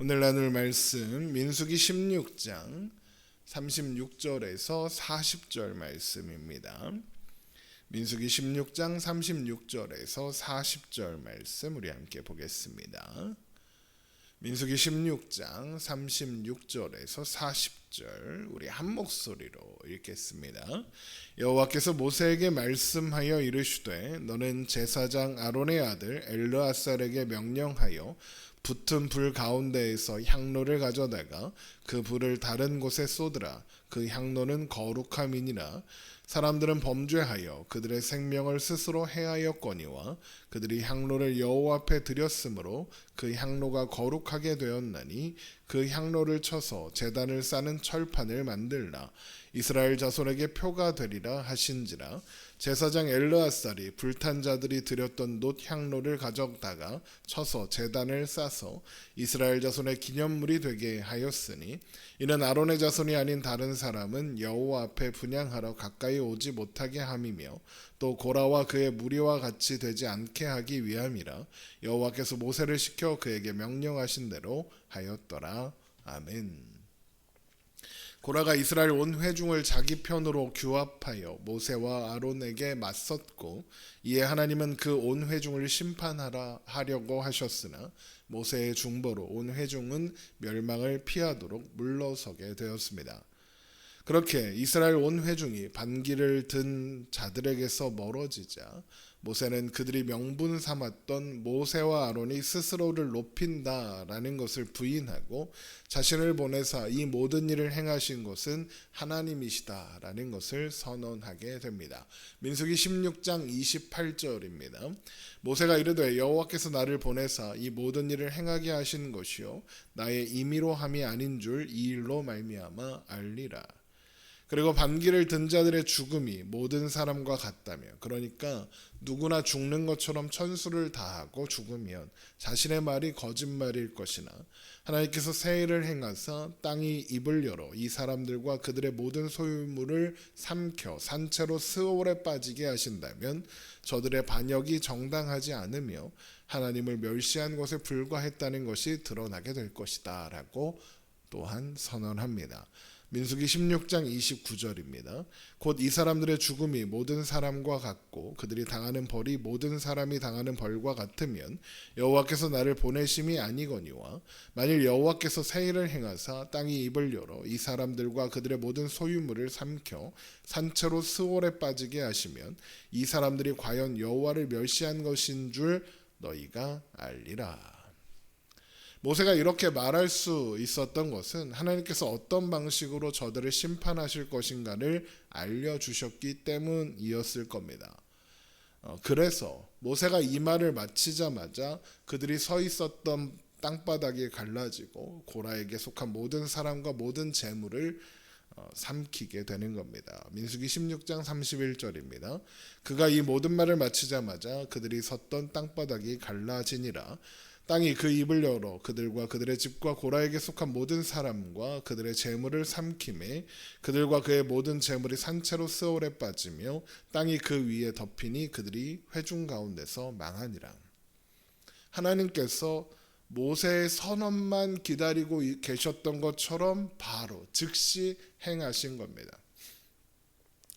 오늘 나눌 말씀 민수기 16장 36절에서 40절 말씀입니다. 민수기 16장 36절에서 40절 말씀 우리 함께 보겠습니다. 민수기 16장 36절에서 40절 우리 한 목소리로 읽겠습니다. 여호와께서 모세에게 말씀하여 이르시되 너는 제사장 아론의 아들 엘르아살에게 명령하여 붙은 불 가운데에서 향로를 가져다가 그 불을 다른 곳에 쏟으라. 그 향로는 거룩함이니라. 사람들은 범죄하여 그들의 생명을 스스로 해하였거니와 그들이 향로를 여호와 앞에 드렸으므로 그 향로가 거룩하게 되었나니 그 향로를 쳐서 제단을 싸는 철판을 만들라. 이스라엘 자손에게 표가 되리라 하신지라. 제사장 엘르아살이 불탄 자들이 드렸던 놋 향로를 가져다가 쳐서 제단을 싸서 이스라엘 자손의 기념물이 되게 하였으니 이는 아론의 자손이 아닌 다른 사람은 여호와 앞에 분향하러 가까이 오지 못하게 함이며 또 고라와 그의 무리와 같이 되지 않게 하기 위함이라. 여호와께서 모세를 시켜 그에게 명령하신 대로 하였더라. 아멘. 고라가 이스라엘 온 회중을 자기 편으로 규합하여 모세와 아론에게 맞섰고 이에 하나님은 그 온 회중을 심판하려고 하셨으나 모세의 중보로 온 회중은 멸망을 피하도록 물러서게 되었습니다. 그렇게 이스라엘 온 회중이 반기를 든 자들에게서 멀어지자 모세는 그들이 명분 삼았던 모세와 아론이 스스로를 높인다라는 것을 부인하고 자신을 보내사 이 모든 일을 행하신 것은 하나님이시다라는 것을 선언하게 됩니다. 민수기 16장 28절입니다. 모세가 이르되 여호와께서 나를 보내사 이 모든 일을 행하게 하신 것이요 나의 임의로 함이 아닌 줄 이 일로 말미암아 알리라. 그리고 반기를 든 자들의 죽음이 모든 사람과 같다며, 그러니까 누구나 죽는 것처럼 천수를 다하고 죽으면 자신의 말이 거짓말일 것이나 하나님께서 새 일을 행하사 땅이 입을 열어 이 사람들과 그들의 모든 소유물을 삼켜 산채로 스올에 빠지게 하신다면 저들의 반역이 정당하지 않으며 하나님을 멸시한 것에 불과했다는 것이 드러나게 될 것이다 라고 또한 선언합니다. 민수기 16장 29절입니다. 곧 이 사람들의 죽음이 모든 사람과 같고 그들이 당하는 벌이 모든 사람이 당하는 벌과 같으면 여호와께서 나를 보내심이 아니거니와 만일 여호와께서 새 일을 행하사 땅이 입을 열어 이 사람들과 그들의 모든 소유물을 삼켜 산채로 스올에 빠지게 하시면 이 사람들이 과연 여호와를 멸시한 것인 줄 너희가 알리라. 모세가 이렇게 말할 수 있었던 것은 하나님께서 어떤 방식으로 저들을 심판하실 것인가를 알려주셨기 때문이었을 겁니다. 그래서 모세가 이 말을 마치자마자 그들이 서 있었던 땅바닥이 갈라지고 고라에게 속한 모든 사람과 모든 재물을 삼키게 되는 겁니다. 민수기 16장 31절입니다. 그가 이 모든 말을 마치자마자 그들이 섰던 땅바닥이 갈라지니라. 땅이 그 입을 열어 그들과 그들의 집과 고라에게 속한 모든 사람과 그들의 재물을 삼키매 그들과 그의 모든 재물이 산채로 스올에 빠지며 땅이 그 위에 덮이니 그들이 회중 가운데서 망하니라. 하나님께서 모세의 선언만 기다리고 계셨던 것처럼 바로 즉시 행하신 겁니다.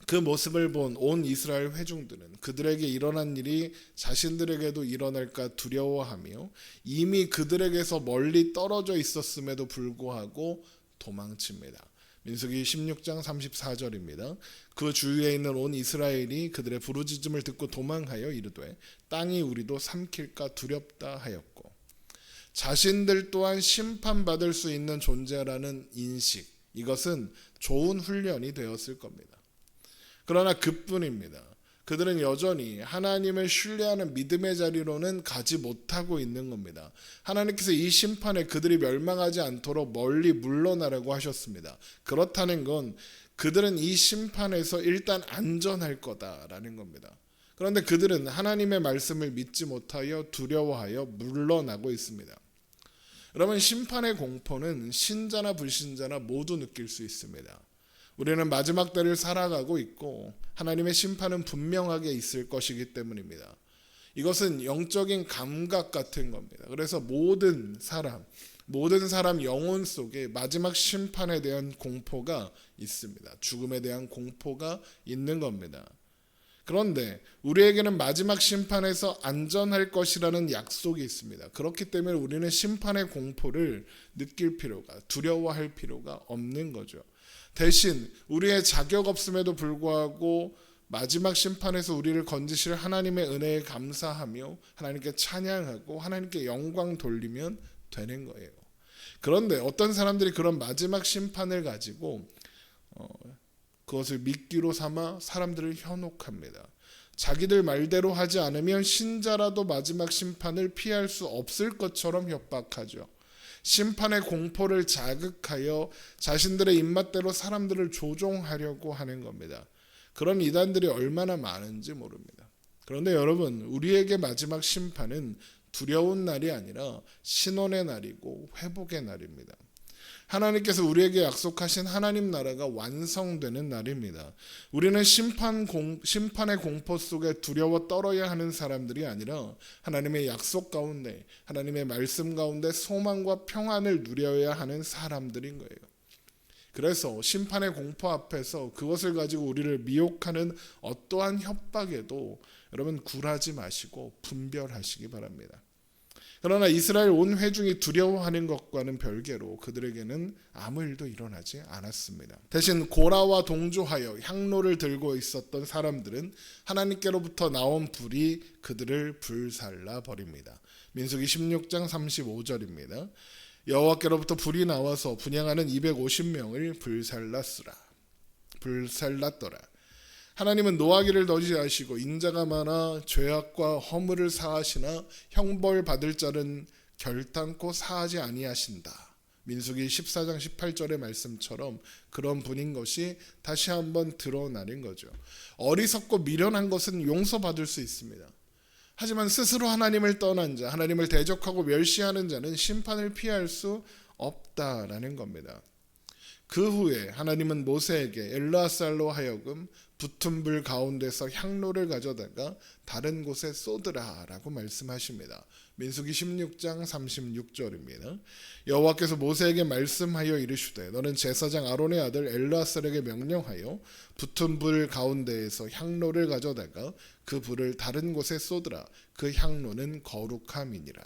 그 모습을 본 온 이스라엘 회중들은 그들에게 일어난 일이 자신들에게도 일어날까 두려워하며 이미 그들에게서 멀리 떨어져 있었음에도 불구하고 도망칩니다. 민수기 16장 34절입니다. 그 주위에 있는 온 이스라엘이 그들의 부르짖음을 듣고 도망하여 이르되 땅이 우리도 삼킬까 두렵다 하였고, 자신들 또한 심판받을 수 있는 존재라는 인식, 이것은 좋은 훈련이 되었을 겁니다. 그러나 그뿐입니다. 그들은 여전히 하나님을 신뢰하는 믿음의 자리로는 가지 못하고 있는 겁니다. 하나님께서 이 심판에 그들이 멸망하지 않도록 멀리 물러나라고 하셨습니다. 그렇다는 건 그들은 이 심판에서 일단 안전할 거다라는 겁니다. 그런데 그들은 하나님의 말씀을 믿지 못하여 두려워하여 물러나고 있습니다. 여러분, 심판의 공포는 신자나 불신자나 모두 느낄 수 있습니다. 우리는 마지막 때를 살아가고 있고 하나님의 심판은 분명하게 있을 것이기 때문입니다. 이것은 영적인 감각 같은 겁니다. 그래서 모든 사람, 모든 사람 영혼 속에 마지막 심판에 대한 공포가 있습니다. 죽음에 대한 공포가 있는 겁니다. 그런데 우리에게는 마지막 심판에서 안전할 것이라는 약속이 있습니다. 그렇기 때문에 우리는 심판의 공포를 느낄 필요가, 두려워할 필요가 없는 거죠. 대신 우리의 자격 없음에도 불구하고 마지막 심판에서 우리를 건지실 하나님의 은혜에 감사하며 하나님께 찬양하고 하나님께 영광 돌리면 되는 거예요. 그런데 어떤 사람들이 그런 마지막 심판을 가지고 그것을 미끼로 삼아 사람들을 현혹합니다. 자기들 말대로 하지 않으면 신자라도 마지막 심판을 피할 수 없을 것처럼 협박하죠. 심판의 공포를 자극하여 자신들의 입맛대로 사람들을 조종하려고 하는 겁니다. 그런 이단들이 얼마나 많은지 모릅니다. 그런데 여러분, 우리에게 마지막 심판은 두려운 날이 아니라 신원의 날이고 회복의 날입니다. 하나님께서 우리에게 약속하신 하나님 나라가 완성되는 날입니다. 우리는 심판의 공포 속에 두려워 떨어야 하는 사람들이 아니라 하나님의 약속 가운데, 하나님의 말씀 가운데 소망과 평안을 누려야 하는 사람들인 거예요. 그래서 심판의 공포 앞에서 그것을 가지고 우리를 미혹하는 어떠한 협박에도 여러분 굴하지 마시고 분별하시기 바랍니다. 그러나 이스라엘 온 회중이 두려워하는 것과는 별개로 그들에게는 아무 일도 일어나지 않았습니다. 대신 고라와 동조하여 향로를 들고 있었던 사람들은 하나님께로부터 나온 불이 그들을 불살라 버립니다. 민수기 16장 35절입니다. 여호와께로부터 불이 나와서 분향하는 250명을 불살랐더라. 하나님은 노하기를 더디하시고 인자가 많아 죄악과 허물을 사하시나 형벌 받을 자는 결단코 사하지 아니하신다. 민수기 14장 18절의 말씀처럼 그런 분인 것이 다시 한번 드러나는 거죠. 어리석고 미련한 것은 용서받을 수 있습니다. 하지만 스스로 하나님을 떠난 자, 하나님을 대적하고 멸시하는 자는 심판을 피할 수 없다라는 겁니다. 그 후에 하나님은 모세에게 엘르아살로 하여금 붙은 불 가운데서 향로를 가져다가 다른 곳에 쏟으라라고 말씀하십니다. 민수기 16장 36절입니다. 여호와께서 모세에게 말씀하여 이르시되 너는 제사장 아론의 아들 엘르아살에게 명령하여 붙은 불 가운데에서 향로를 가져다가 그 불을 다른 곳에 쏟으라. 그 향로는 거룩함이니라.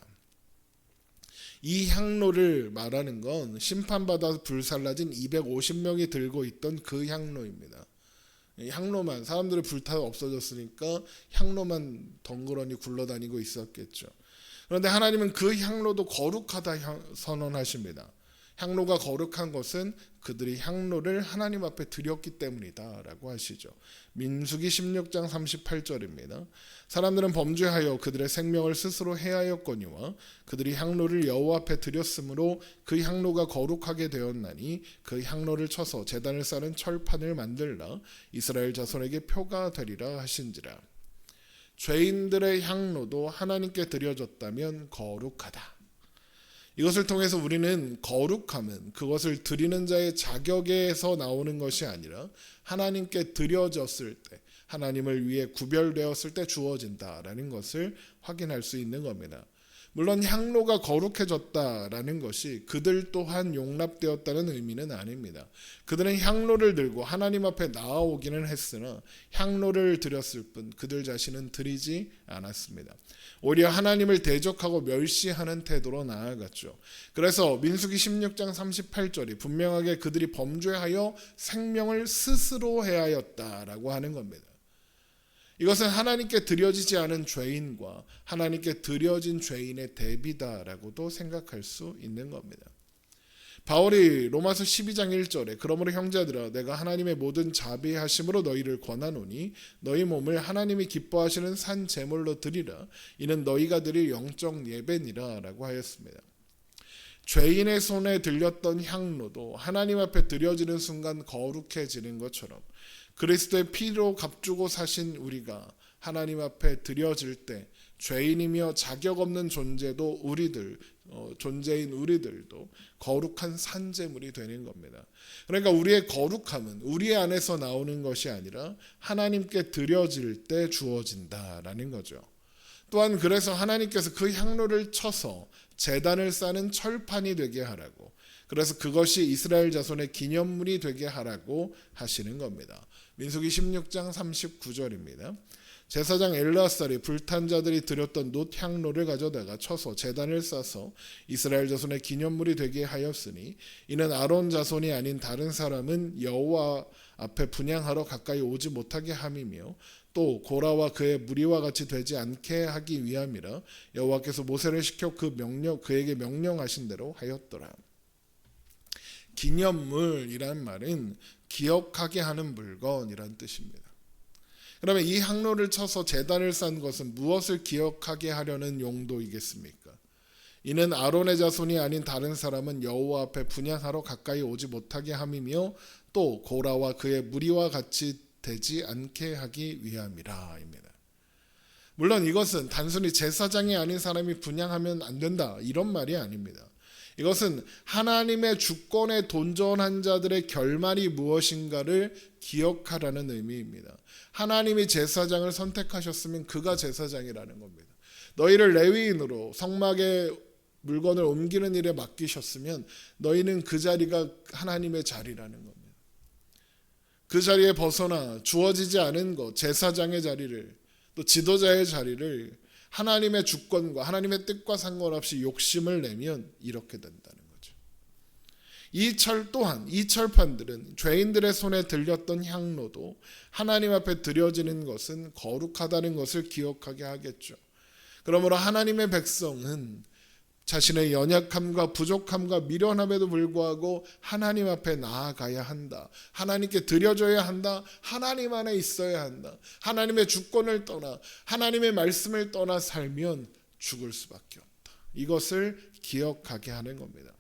이 향로를 말하는 건 심판받아 불살라진 250명이 들고 있던 그 향로입니다. 향로만, 사람들이 불타 없어졌으니까 향로만 덩그러니 굴러다니고 있었겠죠. 그런데 하나님은 그 향로도 거룩하다 선언하십니다. 향로가 거룩한 것은 그들이 향로를 하나님 앞에 드렸기 때문이다 라고 하시죠. 민수기 16장 38절입니다. 사람들은 범죄하여 그들의 생명을 스스로 해하였거니와 그들이 향로를 여호와 앞에 드렸으므로 그 향로가 거룩하게 되었나니 그 향로를 쳐서 제단을 쌓는 철판을 만들라. 이스라엘 자손에게 표가 되리라 하신지라. 죄인들의 향로도 하나님께 드려졌다면 거룩하다. 이것을 통해서 우리는 거룩함은 그것을 드리는 자의 자격에서 나오는 것이 아니라 하나님께 드려졌을 때, 하나님을 위해 구별되었을 때 주어진다라는 것을 확인할 수 있는 겁니다. 물론 향로가 거룩해졌다라는 것이 그들 또한 용납되었다는 의미는 아닙니다. 그들은 향로를 들고 하나님 앞에 나아오기는 했으나 향로를 드렸을 뿐 그들 자신은 드리지 않았습니다. 오히려 하나님을 대적하고 멸시하는 태도로 나아갔죠. 그래서 민수기 16장 38절이 분명하게 그들이 범죄하여 생명을 스스로 해하였다라고 하는 겁니다. 이것은 하나님께 드려지지 않은 죄인과 하나님께 드려진 죄인의 대비다라고도 생각할 수 있는 겁니다. 바울이 로마서 12장 1절에 그러므로 형제들아 내가 하나님의 모든 자비하심으로 너희를 권하노니 너희 몸을 하나님이 기뻐하시는 산 제물로 드리라. 이는 너희가 드릴 영적 예배니라 라고 하였습니다. 죄인의 손에 들렸던 향로도 하나님 앞에 드려지는 순간 거룩해지는 것처럼 그리스도의 피로 값주고 사신 우리가 하나님 앞에 드려질 때 죄인이며 자격 없는 존재도 존재인 우리들도 거룩한 산제물이 되는 겁니다. 그러니까 우리의 거룩함은 우리 안에서 나오는 것이 아니라 하나님께 드려질 때 주어진다라는 거죠. 또한 그래서 하나님께서 그 향로를 쳐서 제단을 쌓는 철판이 되게 하라고. 그래서 그것이 이스라엘 자손의 기념물이 되게 하라고 하시는 겁니다. 민수기 16장 39절입니다. 제사장 엘르아살이 불탄 자들이 드렸던 놋 향로를 가져다가 쳐서 제단을 쌓아서 이스라엘 자손의 기념물이 되게 하였으니 이는 아론 자손이 아닌 다른 사람은 여호와 앞에 분향하러 가까이 오지 못하게 함이며 또 고라와 그의 무리와 같이 되지 않게 하기 위함이라 여호와께서 모세를 시켜 그에게 명령하신 대로 하였더라. 기념물이란 말은 기억하게 하는 물건이란 뜻입니다. 그러면 이 향로를 쳐서 제단을 쌓은 것은 무엇을 기억하게 하려는 용도이겠습니까? 이는 아론의 자손이 아닌 다른 사람은 여호와 앞에 분향하러 가까이 오지 못하게 함이며 또 고라와 그의 무리와 같이 되지 않게 하기 위함이라입니다. 물론 이것은 단순히 제사장이 아닌 사람이 분향하면 안 된다 이런 말이 아닙니다. 이것은 하나님의 주권에 돈전한 자들의 결말이 무엇인가를 기억하라는 의미입니다. 하나님이 제사장을 선택하셨으면 그가 제사장이라는 겁니다. 너희를 레위인으로 성막의 물건을 옮기는 일에 맡기셨으면 너희는 그 자리가 하나님의 자리라는 겁니다. 그 자리에 벗어나 주어지지 않은 것, 제사장의 자리를 또 지도자의 자리를 하나님의 주권과 하나님의 뜻과 상관없이 욕심을 내면 이렇게 된다는 거죠. 이 철 또한 이 철판들은 죄인들의 손에 들렸던 향로도 하나님 앞에 드려지는 것은 거룩하다는 것을 기억하게 하겠죠. 그러므로 하나님의 백성은 자신의 연약함과 부족함과 미련함에도 불구하고 하나님 앞에 나아가야 한다. 하나님께 드려져야 한다. 하나님 안에 있어야 한다. 하나님의 주권을 떠나 하나님의 말씀을 떠나 살면 죽을 수밖에 없다. 이것을 기억하게 하는 겁니다.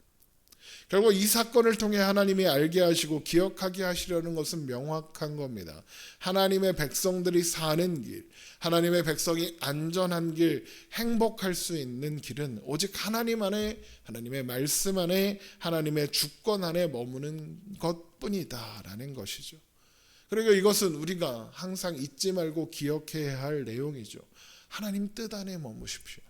결국 이 사건을 통해 하나님이 알게 하시고 기억하게 하시려는 것은 명확한 겁니다. 하나님의 백성들이 사는 길, 하나님의 백성이 안전한 길, 행복할 수 있는 길은 오직 하나님 안에, 하나님의 말씀 안에, 하나님의 주권 안에 머무는 것뿐이다라는 것이죠. 그리고 이것은 우리가 항상 잊지 말고 기억해야 할 내용이죠. 하나님 뜻 안에 머무십시오.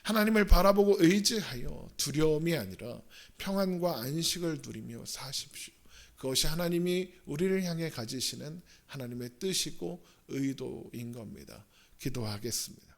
하나님을 바라보고 의지하여 두려움이 아니라 평안과 안식을 누리며 사십시오. 그것이 하나님이 우리를 향해 가지시는 하나님의 뜻이고 의도인 겁니다. 기도하겠습니다.